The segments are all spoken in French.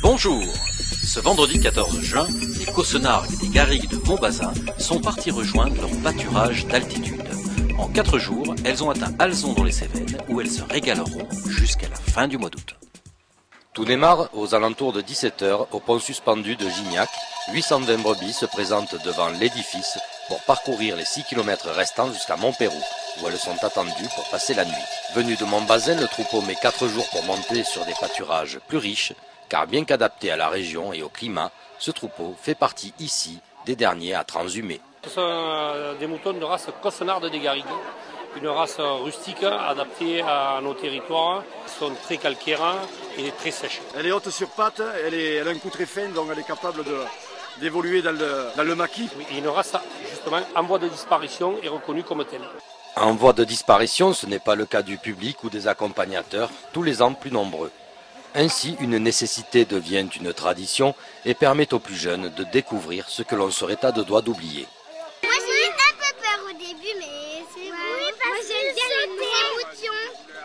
Bonjour. Ce vendredi 14 juin, les Cossenargues et Garrigues de Montbazin sont partis rejoindre leur pâturage d'altitude. En 4 jours, elles ont atteint Alzon dans les Cévennes où elles se régaleront jusqu'à la fin du mois d'août. Tout démarre aux alentours de 17 h au pont suspendu de Gignac. 820 brebis se présentent devant l'édifice pour parcourir les 6 km restants jusqu'à Montpérou, où elles sont attendues pour passer la nuit. Venu de Montbazin, le troupeau met 4 jours pour monter sur des pâturages plus riches, car bien qu'adapté à la région et au climat, ce troupeau fait partie ici des derniers à transhumer. Ce sont des moutons de race Cossenargues des Garrigues, une race rustique adaptée à nos territoires. Ils sont très calcaires et très sèches. Elle est haute sur pattes, elle a un cou très fin, donc elle est capable d'évoluer dans le maquis. Oui, et une race justement en voie de disparition est reconnue comme telle. En voie de disparition, ce n'est pas le cas du public ou des accompagnateurs, tous les ans plus nombreux. Ainsi, une nécessité devient une tradition et permet aux plus jeunes de découvrir ce que l'on serait à deux doigts d'oublier. Moi j'ai eu un peu peur au début, mais c'est bon. Oui, moi j'aime bien les moutons.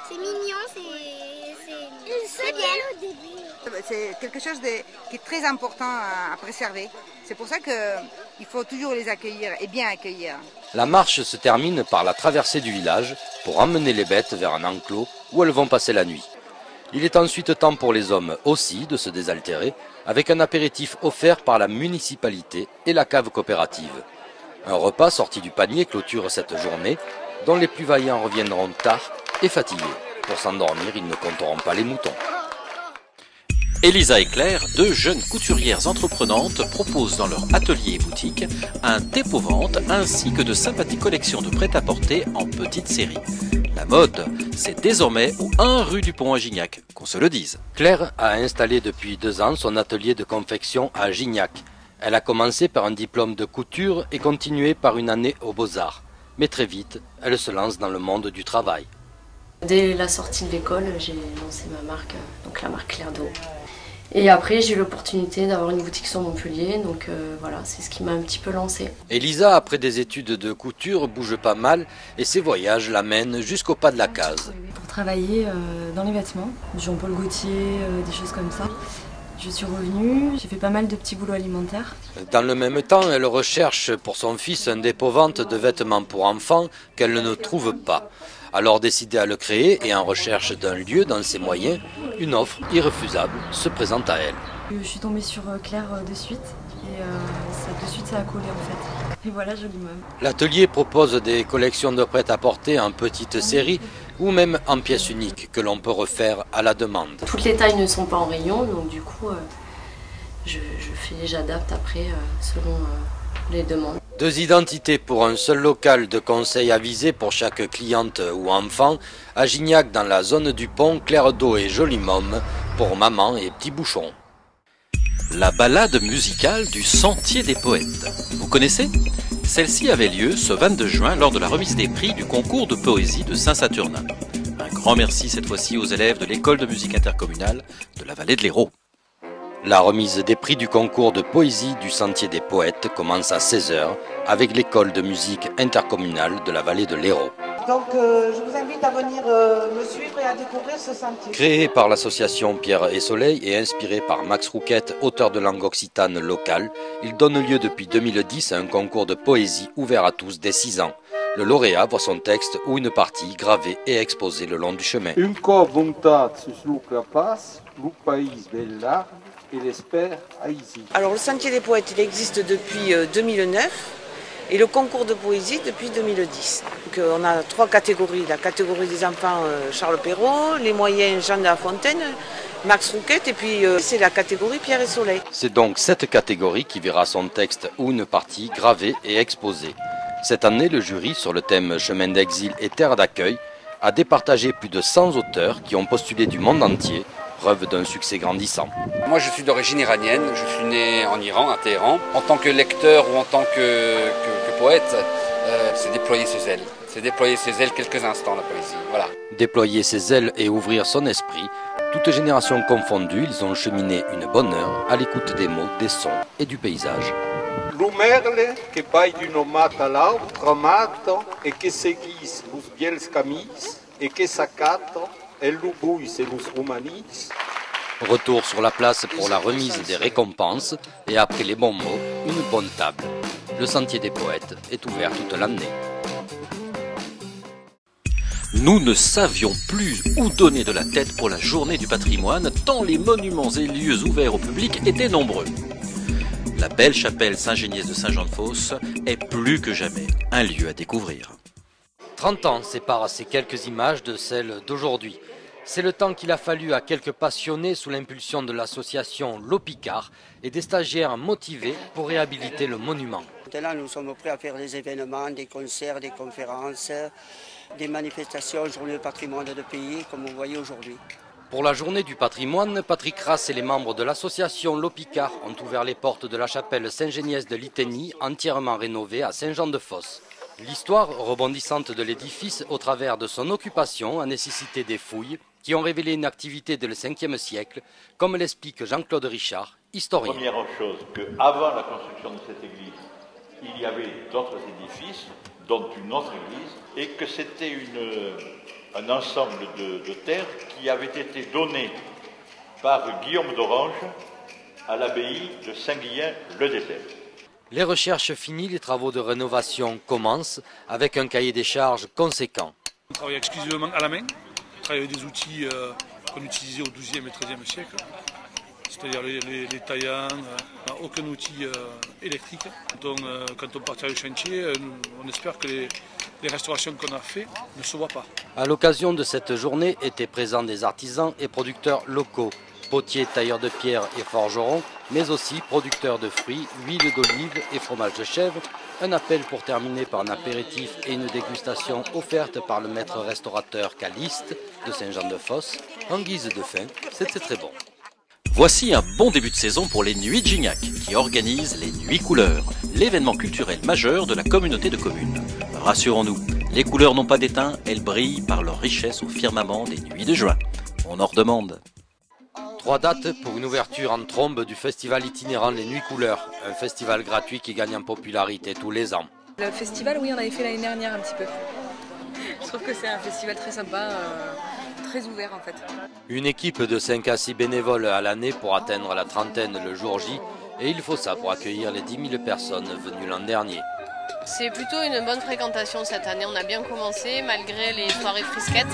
C'est mignon, c'est bien au début. C'est quelque chose qui est très important à préserver. C'est pour ça qu'il faut toujours les accueillir et bien accueillir. La marche se termine par la traversée du village pour emmener les bêtes vers un enclos où elles vont passer la nuit. Il est ensuite temps pour les hommes aussi de se désaltérer avec un apéritif offert par la municipalité et la cave coopérative. Un repas sorti du panier clôture cette journée dont les plus vaillants reviendront tard et fatigués. Pour s'endormir, ils ne compteront pas les moutons. Elisa et Claire, deux jeunes couturières entreprenantes, proposent dans leur atelier et boutique un dépôt-vente ainsi que de sympathiques collections de prêt-à-porter en petite série. La mode, c'est désormais au 1 rue du Pont à Gignac, qu'on se le dise. Claire a installé depuis 2 ans son atelier de confection à Gignac. Elle a commencé par un diplôme de couture et continué par une année aux Beaux-Arts. Mais très vite, elle se lance dans le monde du travail. Dès la sortie de l'école, j'ai lancé ma marque, donc la marque Claire d'Eau. Et après, j'ai eu l'opportunité d'avoir une boutique sur Montpellier, donc voilà, c'est ce qui m'a un petit peu lancée. Elisa, après des études de couture, bouge pas mal et ses voyages l'amènent jusqu'au pas de la case. Pour travailler dans les vêtements, Jean-Paul Gaultier, des choses comme ça. Je suis revenue, j'ai fait pas mal de petits boulots alimentaires. Dans le même temps, elle recherche pour son fils un dépôt-vente de vêtements pour enfants qu'elle ne trouve pas. Alors décidée à le créer et en recherche d'un lieu dans ses moyens, une offre irréfusable se présente à elle. Je suis tombée sur Claire de suite et ça a collé en fait. Et voilà, joli môme. L'atelier propose des collections de prêt-à-porter en petites séries ou même en pièces uniques que l'on peut refaire à la demande. Toutes les tailles ne sont pas en rayon, donc du coup, j'adapte après selon les demandes. 2 identités pour un seul local de conseil avisé pour chaque cliente ou enfant. À Gignac, dans la zone du pont, Claire d'Eau et Joli Môme pour maman et petit bouchon. La balade musicale du Sentier des Poètes. Vous connaissez ? Celle-ci avait lieu ce 22 juin lors de la remise des prix du concours de poésie de Saint-Saturnin. Un grand merci cette fois-ci aux élèves de l'école de musique intercommunale de la vallée de l'Hérault. La remise des prix du concours de poésie du Sentier des Poètes commence à 16 h avec l'école de musique intercommunale de la vallée de l'Hérault. Donc je vous invite à venir me suivre et à découvrir ce sentier. Créé par l'association Pierre et Soleil et inspiré par Max Rouquette, auteur de langue occitane locale, il donne lieu depuis 2010 à un concours de poésie ouvert à tous dès 6 ans. Le lauréat voit son texte ou une partie gravée et exposée le long du chemin. Alors le Sentier des Poètes, il existe depuis 2009 et le concours de poésie depuis 2010. Donc, on a 3 catégories. La catégorie des enfants Charles Perrault, les moyens Jean de la Fontaine, Max Rouquette et puis c'est la catégorie Pierre et Soleil. C'est donc cette catégorie qui verra son texte ou une partie gravée et exposée. Cette année, le jury sur le thème Chemin d'exil et terre d'accueil a départagé plus de 100 auteurs qui ont postulé du monde entier, preuve d'un succès grandissant. Moi je suis d'origine iranienne, je suis né en Iran, à Téhéran. En tant que lecteur ou en tant que poète, c'est déployer ses ailes. C'est déployer ses ailes quelques instants la poésie, voilà. Déployer ses ailes et ouvrir son esprit, toutes générations confondues, ils ont cheminé une bonne heure à l'écoute des mots, des sons et du paysage. L'umerle che vai di una mata all'altra mata e che seguis los biels camis e che saccato e lu buis e los romanis. Retour sur la place pour la remise des récompenses et après les bons mots, une bonne table. Le Sentier des Poètes est ouvert toute l'année. Nous ne savions plus où donner de la tête pour la journée du patrimoine, tant les monuments et lieux ouverts au public étaient nombreux. La belle chapelle Saint-Géniès de Saint-Jean-de-Fosse est plus que jamais un lieu à découvrir. 30 ans séparent ces quelques images de celles d'aujourd'hui. C'est le temps qu'il a fallu à quelques passionnés sous l'impulsion de l'association L'Opicard et des stagiaires motivés pour réhabiliter le monument. Maintenant, nous sommes prêts à faire des événements, des concerts, des conférences, des manifestations, journée de patrimoine de pays, comme vous voyez aujourd'hui. Pour la journée du patrimoine, Patrick Rass et les membres de l'association L'Opicard ont ouvert les portes de la chapelle Saint-Géniès de Litanie, entièrement rénovée à Saint-Jean-de-Fosse. L'histoire rebondissante de l'édifice au travers de son occupation a nécessité des fouilles qui ont révélé une activité dès le 5e siècle, comme l'explique Jean-Claude Richard, historien. Première chose, qu'avant la construction de cette église, il y avait d'autres édifices, dont une autre église, et que c'était un ensemble de terres qui avait été donné par Guillaume d'Orange à l'abbaye de Saint-Guillain-le-Désert. Les recherches finies, les travaux de rénovation commencent avec un cahier des charges conséquent. On travaille exclusivement à la main, on travaille avec des outils qu'on utilisait au XIIe et XIIIe siècle, c'est-à-dire les taillants, aucun outil électrique. Quand on partira du chantier, on espère que les restaurations qu'on a faites ne se voient pas. À l'occasion de cette journée étaient présents des artisans et producteurs locaux, potiers, tailleurs de pierre et forgerons, mais aussi producteurs de fruits, huile d'olive et fromage de chèvre. Un appel pour terminer par un apéritif et une dégustation offerte par le maître restaurateur Caliste de Saint-Jean-de-Fosse. En guise de fin, c'était très bon. Voici un bon début de saison pour les Nuits de Gignac, qui organisent les Nuits Couleurs, l'événement culturel majeur de la communauté de communes. Rassurons-nous, les couleurs n'ont pas d'éteint, elles brillent par leur richesse au firmament des Nuits de juin. On en redemande. 3 dates pour une ouverture en trombe du festival itinérant Les Nuits Couleurs, un festival gratuit qui gagne en popularité tous les ans. Le festival, oui, on avait fait l'année dernière un petit peu. Je trouve que c'est un festival très sympa, très ouvert en fait. Une équipe de 5 à 6 bénévoles à l'année pour atteindre la trentaine le jour J, et il faut ça pour accueillir les 10 000 personnes venues l'an dernier. C'est plutôt une bonne fréquentation cette année, on a bien commencé malgré les soirées frisquettes,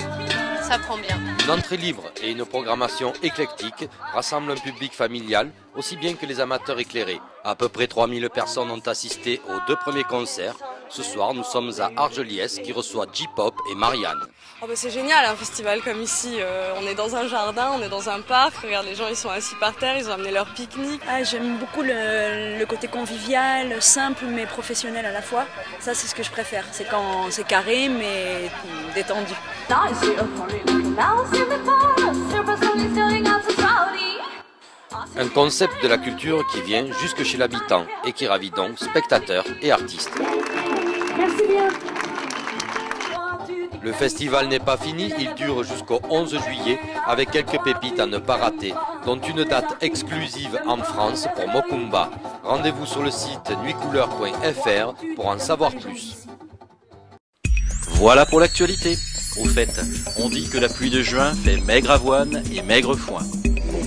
ça prend bien. Une entrée libre et une programmation éclectique rassemblent un public familial, aussi bien que les amateurs éclairés. À peu près 3000 personnes ont assisté aux 2 premiers concerts. Ce soir, nous sommes à Argelliès qui reçoit J-Pop et Marianne. Oh bah c'est génial un festival comme ici, on est dans un jardin, on est dans un parc, regarde les gens ils sont assis par terre, ils ont amené leur pique-nique. Ah, j'aime beaucoup le côté convivial, simple mais professionnel à la fois. Ça c'est ce que je préfère, c'est quand c'est carré mais détendu. Un concept de la culture qui vient jusque chez l'habitant et qui ravit donc spectateurs et artistes. Merci bien. Le festival n'est pas fini, il dure jusqu'au 11 juillet avec quelques pépites à ne pas rater, dont une date exclusive en France pour Mokumba. Rendez-vous sur le site nuitcouleurs.fr pour en savoir plus. Voilà pour l'actualité. Au fait, on dit que la pluie de juin fait maigre avoine et maigre foin. Bon,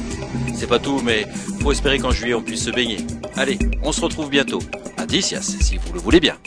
c'est pas tout, mais faut espérer qu'en juillet on puisse se baigner. Allez, on se retrouve bientôt. À Dicias, si vous le voulez bien.